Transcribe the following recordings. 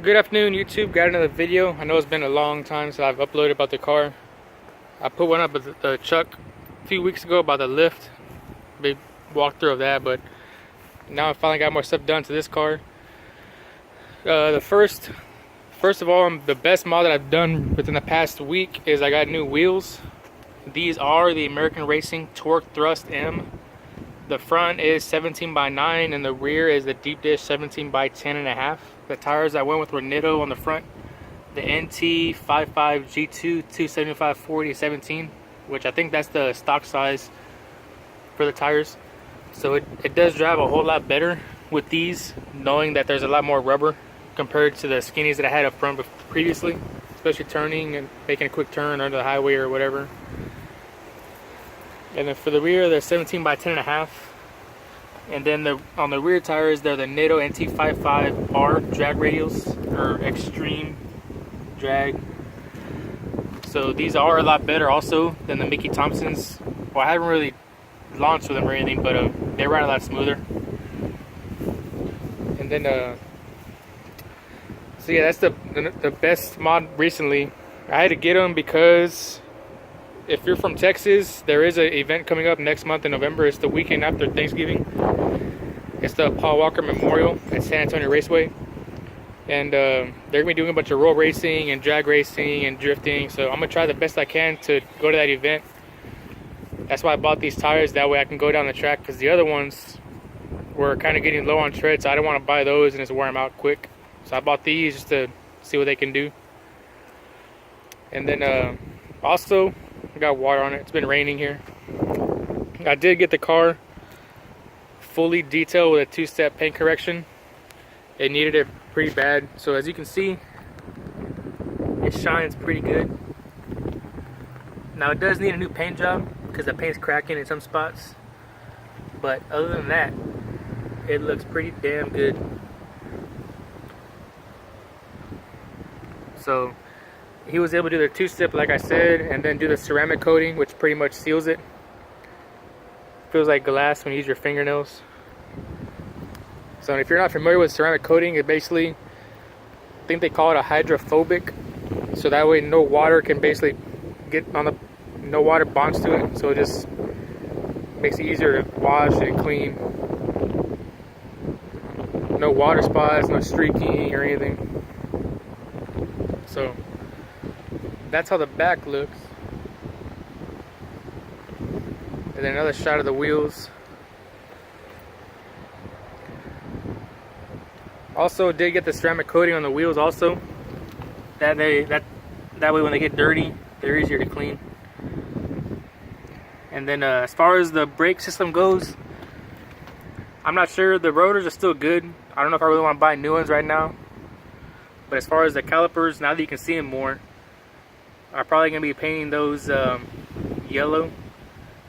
Good afternoon, YouTube. Got another video. I know it's been a long time since I've uploaded about the car. I put one up with the Chuck a few weeks ago about the lift. Big walkthrough of that, but now I finally got more stuff done to this car. First of all, the best mod that I've done within the past week is I got new wheels. These are the American Racing Torque Thrust M. The front is 17x9 and the rear is the deep dish 17x10.5. The tires I went with were Nitto on the front. The NT55 G2 275/40/17, which I think that's the stock size for the tires. So it does drive a whole lot better with these, knowing that there's a lot more rubber compared to the skinnies that I had up front previously, especially turning and making a quick turn under the highway or whatever. And then for the rear, they're 17x10.5. And then on the rear tires, they're the Nitto NT55R drag radials, or extreme drag. So these are a lot better also than the Mickey Thompsons. Well, I haven't really launched with them or anything, but they ride a lot smoother. And then, so yeah, that's the best mod recently. I had to get them because if you're from Texas, there is an event coming up next month in November. It's the weekend after Thanksgiving. It's the Paul Walker Memorial at San Antonio Raceway. And they're going to be doing a bunch of roll racing and drag racing and drifting. So I'm going to try the best I can to go to that event. That's why I bought these tires. That way I can go down the track, because the other ones were kind of getting low on tread. So I don't want to buy those and just wear them out quick. So I bought these just to see what they can do. And then also, I got water on it. It's been raining here. I did get the car fully detailed with a two-step paint correction. It needed it pretty bad. So as you can see, it shines pretty good. Now it does need a new paint job because the paint's cracking in some spots. But other than that, it looks pretty damn good. So he was able to do the two-step like I said, and then do the ceramic coating, which pretty much seals it. Feels like glass when you use your fingernails. So if you're not familiar with ceramic coating, it basically, I think they call it a hydrophobic. So that way no water can basically get on the, no water bonds to it. So it just makes it easier to wash and clean. No water spots, no streaking or anything. So that's how the back looks. And then another shot of the wheels. Also did get the ceramic coating on the wheels also. That way when they get dirty, they're easier to clean. And then as far as the brake system goes, I'm not sure. The rotors are still good. I don't know if I really want to buy new ones right now. But as far as the calipers, now that you can see them more, I'm probably going to be painting those yellow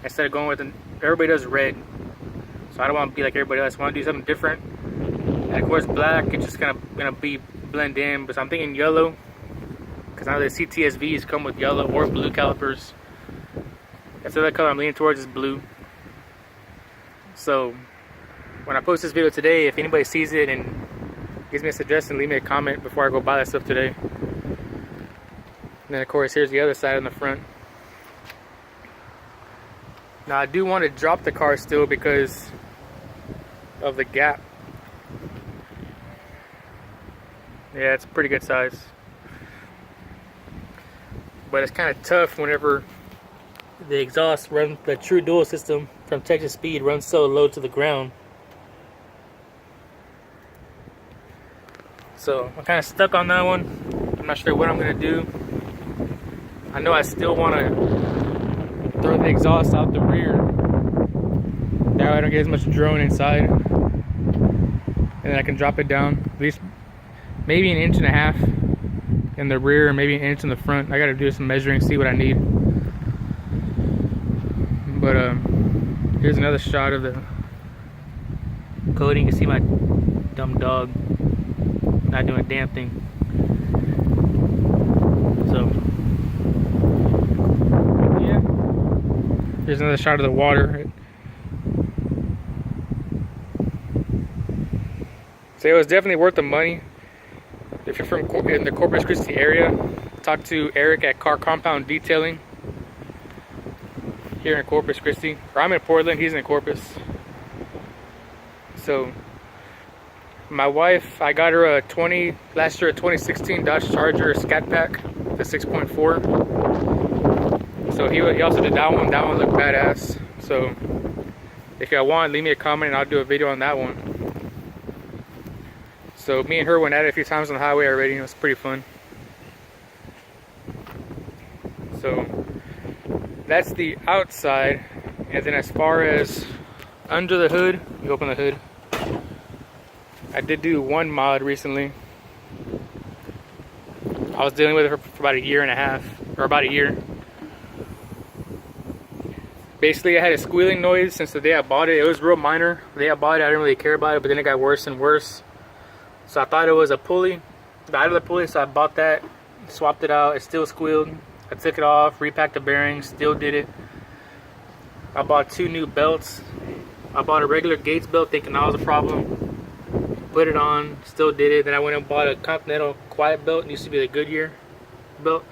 instead of going with everybody does red. So I don't want to be like everybody else. I want to do something different. And of course black, it's just going to be blend in. But I'm thinking yellow, because now the CTSVs come with yellow or blue calipers. That's the other color I'm leaning towards, is blue. So when I post this video today, if anybody sees it and gives me a suggestion, leave me a comment before I go buy that stuff today. And then of course here's the other side on the front. Now I do want to drop the car still because of the gap. Yeah, it's a pretty good size. But it's kind of tough whenever the exhaust runs, the true dual system from Texas Speed runs so low to the ground. So I'm kind of stuck on that one. I'm not sure what I'm going to do. I know I still want to throw the exhaust out the rear. That way I don't get as much drone inside. And then I can drop it down at least maybe 1.5 inches in the rear, and maybe 1 inch in the front. I got to do some measuring, see what I need. But here's another shot of the coating. You can see my dumb dog not doing a damn thing. So yeah, here's another shot of the water. So it was definitely worth the money. If you're from in the Corpus Christi area, talk to Eric at Car Compound Detailing here in Corpus Christi. Or I'm in Portland, he's in Corpus. So my wife, I got her last year a 2016 Dodge Charger Scat Pack, the 6.4. So he also did that one. That one looked badass. So if y'all want, leave me a comment and I'll do a video on that one. So me and her went at it a few times on the highway already. It was pretty fun. So that's the outside. And then as far as under the hood, you open the hood. I did do one mod recently. I was dealing with it for about a year and a half, or about a year. Basically, I had a squealing noise since the day I bought it. It was real minor. The day I bought it, I didn't really care about it, but then it got worse and worse. So I thought it was a pulley, the idler pulley, so I bought that, swapped it out. It still squealed. I took it off, repacked the bearings, still did it. I bought 2 new belts. I bought a regular Gates belt thinking that was a problem. Put it on, still did it. Then I went and bought a Continental Quiet belt. It used to be the Goodyear belt.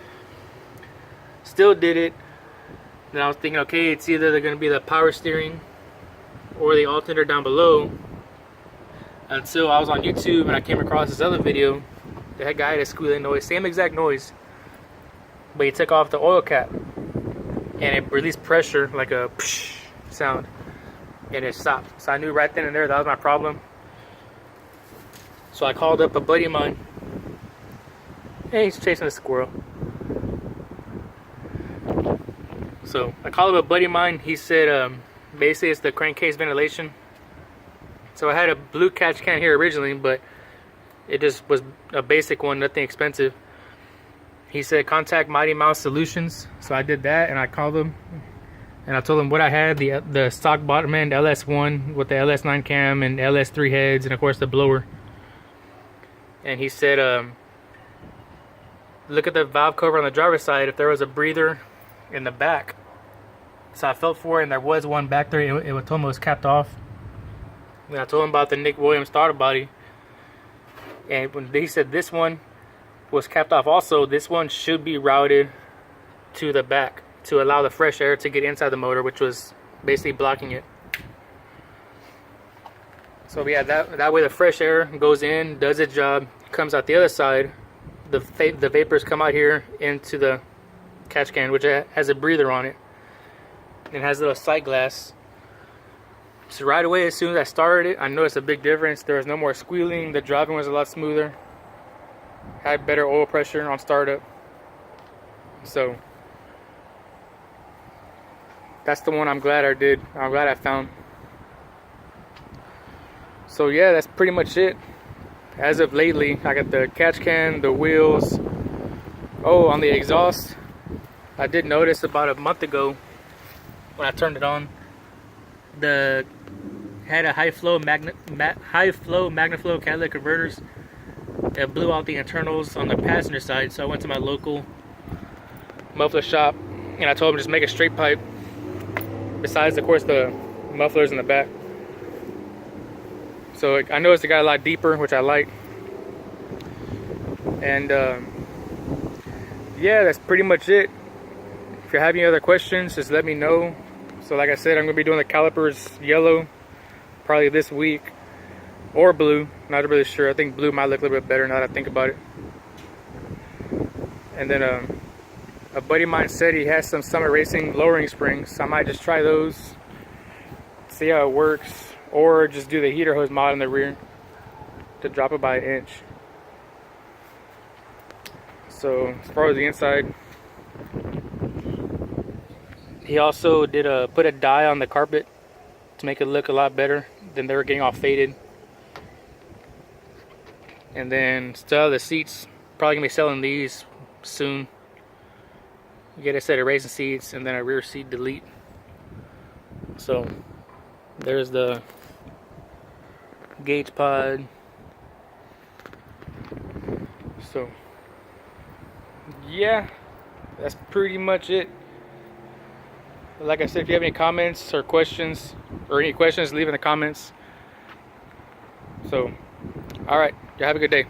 Still did it. Then I was thinking, okay, it's either they're going to be the power steering or the alternator down below. Until I was on YouTube and I came across this other video. That guy had a squealing noise, same exact noise, but he took off the oil cap and it released pressure like a psh sound, and it stopped. So I knew right then and there that was my problem. So I called up a buddy of mine. Hey, he's chasing a squirrel. So I called up a buddy of mine. He said basically it's the crankcase ventilation. So I had a blue catch can here originally, but it just was a basic one, nothing expensive. He said contact Mighty Mouse Solutions. So I did that and I called him and I told him what I had, the stock bottom end ls1 with the ls9 cam and ls3 heads and of course the blower. And he said look at the valve cover on the driver's side if there was a breather in the back. So I felt for it and there was one back there. It told me it was capped off. And I told him about the Nick Williams starter body, and when they said this one was capped off also, this one should be routed to the back to allow the fresh air to get inside the motor, which was basically blocking it. So yeah, that way the fresh air goes in, does its job, comes out the other side. The vapors come out here into the catch can, which has a breather on it and has a little sight glass. So right away, as soon as I started it, I noticed a big difference. There was no more squealing. The driving was a lot smoother. Had better oil pressure on startup. So that's the one I'm glad I did. I'm glad I found. So yeah, that's pretty much it. As of lately, I got the catch can, the wheels. Oh, on the exhaust, I did notice about a month ago when I turned it on, the had a high flow MagnaFlow catalytic converters. It blew out the internals on the passenger side, so I went to my local muffler shop and I told them just make a straight pipe. Besides, of course, the mufflers in the back. So I noticed it got a lot deeper, which I like. And yeah, that's pretty much it. If you have any other questions, just let me know. So like I said, I'm going to be doing the calipers yellow probably this week, or blue, not really sure. I think blue might look a little bit better now that I think about it. And then a buddy of mine said he has some Summit Racing lowering springs, so I might just try those, see how it works, or just do the heater hose mod in the rear to drop it by 1 inch. So as far as the inside, he also did put a dye on the carpet to make it look a lot better than they were getting all faded. And then still the seats, probably gonna be selling these soon. You get a set of racing seats and then a rear seat delete. So there's the gauge pod. So yeah, that's pretty much it. Like I said, if you have any comments or questions, leave in the comments. So, alright, you have a good day.